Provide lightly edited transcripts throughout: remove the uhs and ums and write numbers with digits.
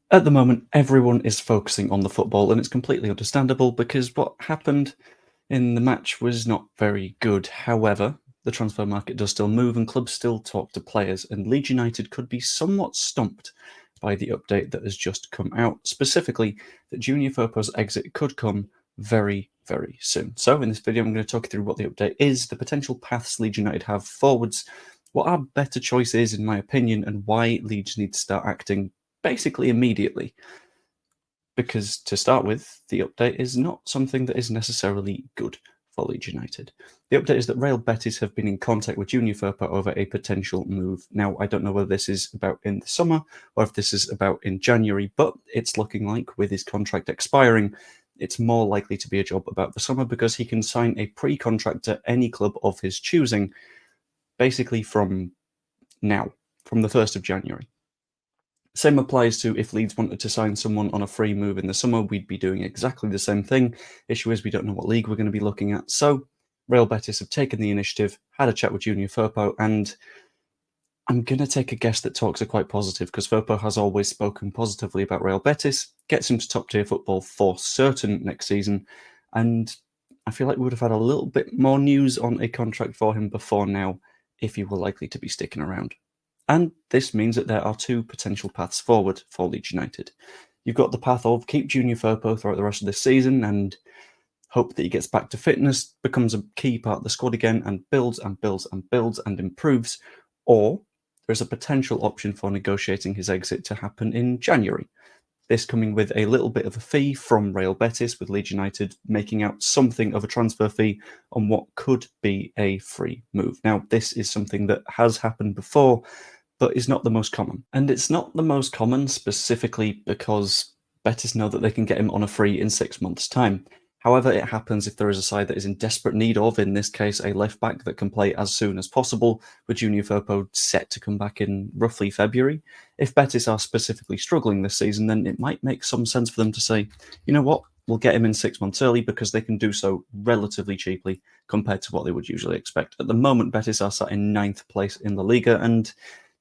At the moment, everyone is focusing on the football, and it's completely understandable because what happened in the match was not very good. However, the transfer market does still move and clubs still talk to players, and Leeds United could be somewhat stumped by the update that has just come out, specifically that Junior Firpo's exit could come very, very soon. So in this video, I'm going to talk you through what the update is, the potential paths Leeds United have forwards, what our better choice is in my opinion, and why Leeds need to start acting basically immediately. Because to start with, the update is not something that is necessarily good for Leeds United. The update is that Real Betis have been in contact with Junior Firpo over a potential move. Now, I don't know whether this is about in the summer or if this is about in January, but it's looking like with his contract expiring, it's more likely to be a job about the summer because he can sign a pre-contract to any club of his choosing, basically from now, from the 1st of January. Same applies to if Leeds wanted to sign someone on a free move in the summer, we'd be doing exactly the same thing. Issue is we don't know what league we're going to be looking at. So Real Betis have taken the initiative, had a chat with Junior Firpo, and I'm going to take a guess that talks are quite positive because Firpo has always spoken positively about Real Betis, gets him to top tier football for certain next season, and I feel like we would have had a little bit more news on a contract for him before now if he were likely to be sticking around. And this means that there are two potential paths forward for Leeds United. You've got the path of keep Junior Firpo throughout the rest of this season and hope that he gets back to fitness, becomes a key part of the squad again, and builds and builds and builds and improves. Or there's a potential option for negotiating his exit to happen in January. This coming with a little bit of a fee from Real Betis, with Leeds United making out something of a transfer fee on what could be a free move. Now, this is something that has happened before, but is not the most common. And it's not the most common specifically because Betis know that they can get him on a free in 6 months' time. However, it happens if there is a side that is in desperate need of, in this case, a left-back that can play as soon as possible, with Junior Firpo set to come back in roughly February. If Betis are specifically struggling this season, then it might make some sense for them to say, you know what, we'll get him in 6 months early because they can do so relatively cheaply compared to what they would usually expect. At the moment, Betis are sat in 9th place in La Liga, and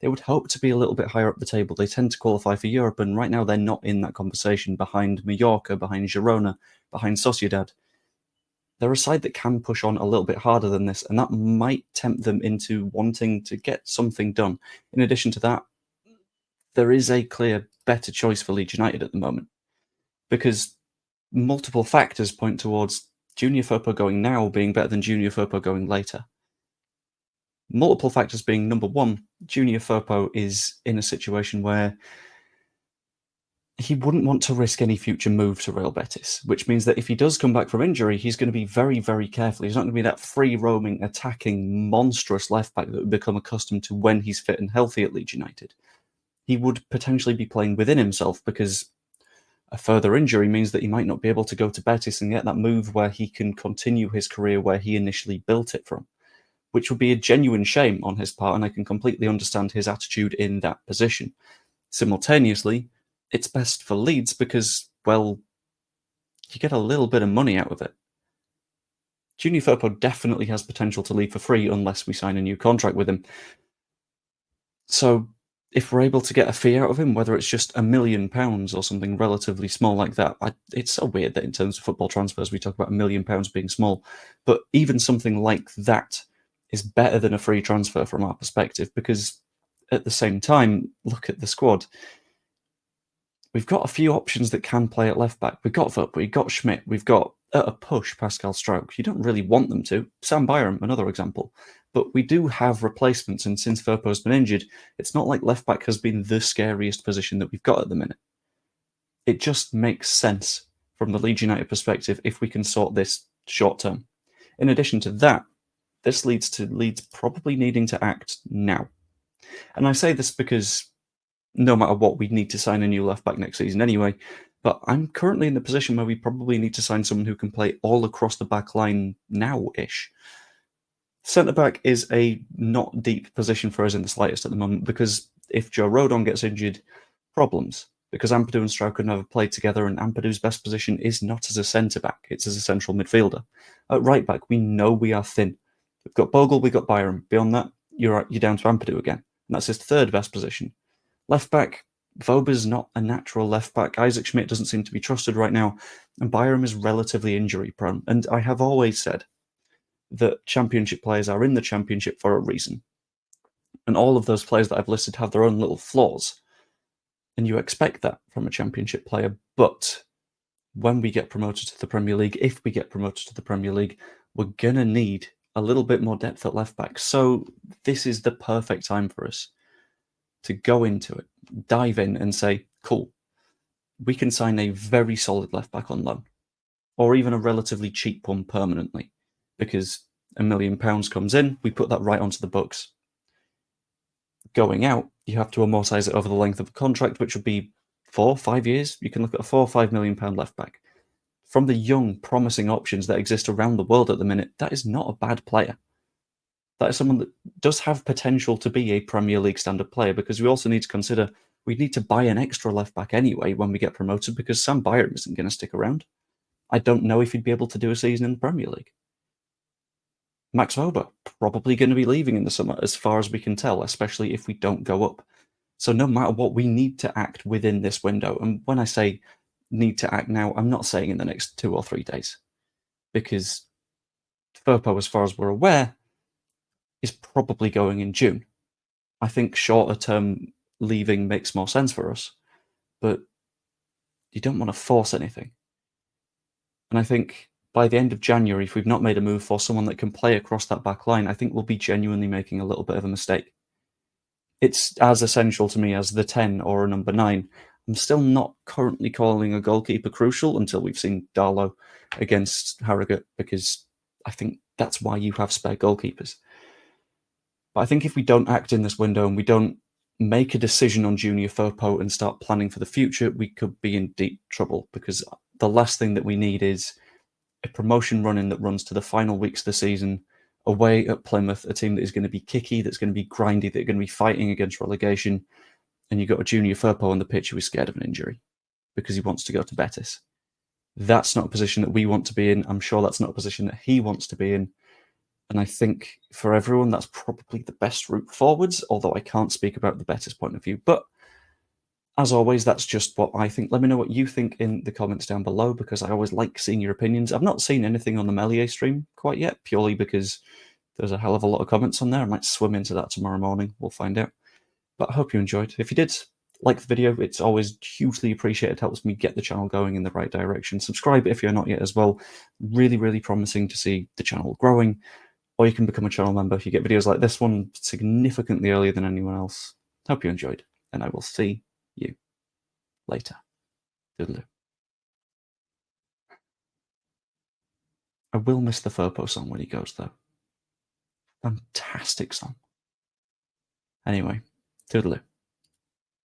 they would hope to be a little bit higher up the table. They tend to qualify for Europe, and right now they're not in that conversation behind Mallorca, behind Girona, behind Sociedad. They're a side that can push on a little bit harder than this, and that might tempt them into wanting to get something done. In addition to that, there is a clear better choice for Leeds United at the moment, because multiple factors point towards Junior Firpo going now being better than Junior Firpo going later. Multiple factors being, number one, Junior Firpo is in a situation where he wouldn't want to risk any future move to Real Betis, which means that if he does come back from injury, he's going to be very, very careful. He's not going to be that free-roaming, attacking, monstrous left-back that we've become accustomed to when he's fit and healthy at Leeds United. He would potentially be playing within himself because a further injury means that he might not be able to go to Betis and get that move where he can continue his career where he initially built it from, which would be a genuine shame on his part, and I can completely understand his attitude in that position. Simultaneously, it's best for Leeds because, well, you get a little bit of money out of it. Junior Firpo definitely has potential to leave for free unless we sign a new contract with him. So if we're able to get a fee out of him, whether it's just £1 million or something relatively small like that, it's so weird that in terms of football transfers we talk about £1 million being small, but even something like that is better than a free transfer from our perspective, because at the same time, look at the squad. We've got a few options that can play at left back. We've got Firpo, we've got Schmidt, we've got, at a push, Pascal Stroke. You don't really want them to. Sam Byram, another example. But we do have replacements, and since Firpo's been injured, it's not like left back has been the scariest position that we've got at the minute. It just makes sense from the Leeds United perspective if we can sort this short term. In addition to that, this leads to Leeds probably needing to act now. And I say this because no matter what, we'd need to sign a new left-back next season anyway, but I'm currently in the position where we probably need to sign someone who can play all across the back line now-ish. Centre-back is a not deep position for us in the slightest at the moment, because if Joe Rodon gets injured, problems. Because Ampadu and Strauch have never played together, and Ampadu's best position is not as a centre-back, it's as a central midfielder. At right-back, we know we are thin. We've got Bogle, we've got Byram. Beyond that, you're down to Ampadu again. And that's his third best position. Left back, Voba's not a natural left back. Isaac Schmidt doesn't seem to be trusted right now, and Byram is relatively injury prone. And I have always said that championship players are in the championship for a reason. And all of those players that I've listed have their own little flaws. And you expect that from a championship player. But when we get promoted to the Premier League, if we get promoted to the Premier League, we're going to need a little bit more depth at left back. So this is the perfect time for us to go into it, dive in and say, cool, we can sign a very solid left back on loan, or even a relatively cheap one permanently, because £1 million comes in, we put that right onto the books. Going out, you have to amortise it over the length of a contract, which would be 4 or 5 years. You can look at a £4 or £5 million left back. From the young, promising options that exist around the world at the minute, that is not a bad player. That is someone that does have potential to be a Premier League standard player, because we also need to consider we need to buy an extra left back anyway when we get promoted, because Sam Byram isn't going to stick around. I don't know if he'd be able to do a season in the Premier League. Max Voba, probably going to be leaving in the summer, as far as we can tell, especially if we don't go up. So no matter what, we need to act within this window. And when I say need to act now, I'm not saying in the next 2 or 3 days, because Firpo, as far as we're aware, is probably going in June. I think shorter term leaving makes more sense for us, but you don't want to force anything. And I think by the end of January, if we've not made a move for someone that can play across that back line, I think we'll be genuinely making a little bit of a mistake. It's as essential to me as the 10 or a number 9. I'm still not currently calling a goalkeeper crucial until we've seen Darlow against Harrogate, because I think that's why you have spare goalkeepers. But I think if we don't act in this window and we don't make a decision on Junior Firpo and start planning for the future, we could be in deep trouble, because the last thing that we need is a promotion run-in that runs to the final weeks of the season away at Plymouth, a team that is going to be kicky, that's going to be grindy, that are going to be fighting against relegation, and you've got a Junior Firpo on the pitch who is scared of an injury because he wants to go to Betis. That's not a position that we want to be in. I'm sure that's not a position that he wants to be in. And I think for everyone, that's probably the best route forwards, although I can't speak about the Betis point of view. But as always, that's just what I think. Let me know what you think in the comments down below, because I always like seeing your opinions. I've not seen anything on the Melier stream quite yet, purely because there's a hell of a lot of comments on there. I might swim into that tomorrow morning. We'll find out. But I hope you enjoyed. If you did, like the video. It's always hugely appreciated. It helps me get the channel going in the right direction. Subscribe if you're not yet as well. Really, really promising to see the channel growing. Or you can become a channel member. You get videos like this one significantly earlier than anyone else. Hope you enjoyed, and I will see you later. Doodaloo. I will miss the Firpo song when he goes, though. Fantastic song. Anyway, toodaloo.